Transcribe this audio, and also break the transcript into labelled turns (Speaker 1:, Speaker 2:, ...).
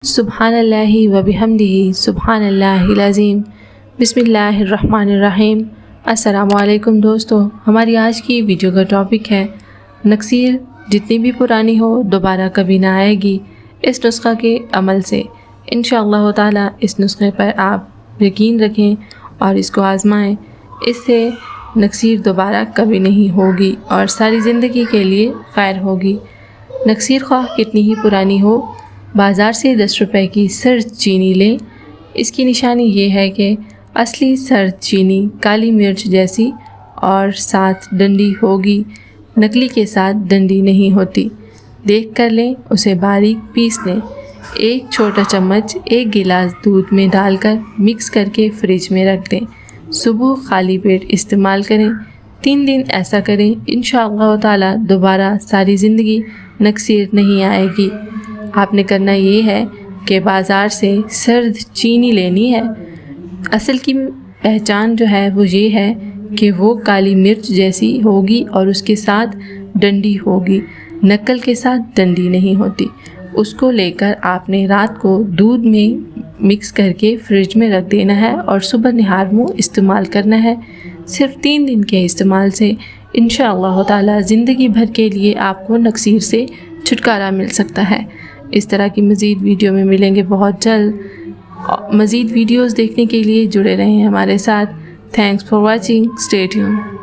Speaker 1: سبحان اللہ و بحمدہ سبحان اللہ العظیم۔ بسم اللہ الرحمن الرحیم۔ السلام علیکم دوستو، ہماری آج کی ویڈیو کا ٹاپک ہے نکسیر جتنی بھی پرانی ہو دوبارہ کبھی نہ آئے گی اس نسخہ کے عمل سے۔ انشاءاللہ تعالی اس نسخے پر آپ یقین رکھیں اور اس کو آزمائیں، اس سے نکسیر دوبارہ کبھی نہیں ہوگی اور ساری زندگی کے لیے خیر ہوگی۔ نکسیر خواہ کتنی ہی پرانی ہو، بازار سے 10 روپے کی سرد چینی لیں۔ اس کی نشانی یہ ہے کہ اصلی سرد چینی کالی مرچ جیسی اور ساتھ ڈنڈی ہوگی، نکلی کے ساتھ ڈنڈی نہیں ہوتی۔ دیکھ کر لیں، اسے باریک پیس لیں۔ ایک چھوٹا چمچ ایک گلاس دودھ میں ڈال کر مکس کر کے فریج میں رکھ دیں۔ صبح خالی پیٹ استعمال کریں۔ 3 دن ایسا کریں، انشاءاللہ تعالی دوبارہ ساری زندگی نکسیر نہیں آئے گی۔ آپ نے کرنا یہ ہے کہ بازار سے سرد چینی لینی ہے۔ اصل کی پہچان جو ہے وہ یہ ہے کہ وہ کالی مرچ جیسی ہوگی اور اس کے ساتھ ڈنڈی ہوگی، نکل کے ساتھ ڈنڈی نہیں ہوتی۔ اس کو لے کر آپ نے رات کو دودھ میں مکس کر کے فریج میں رکھ دینا ہے اور صبح نہار منہ استعمال کرنا ہے۔ صرف 3 دن کے استعمال سے انشاءاللہ تعالی زندگی بھر کے لیے آپ کو نکسیر سے چھٹکارا مل سکتا ہے۔ اس طرح کی مزید ویڈیو میں ملیں گے بہت جلد۔ مزید ویڈیوز دیکھنے کے لیے جڑے رہیں ہمارے ساتھ۔ Thanks for watching, stay tuned.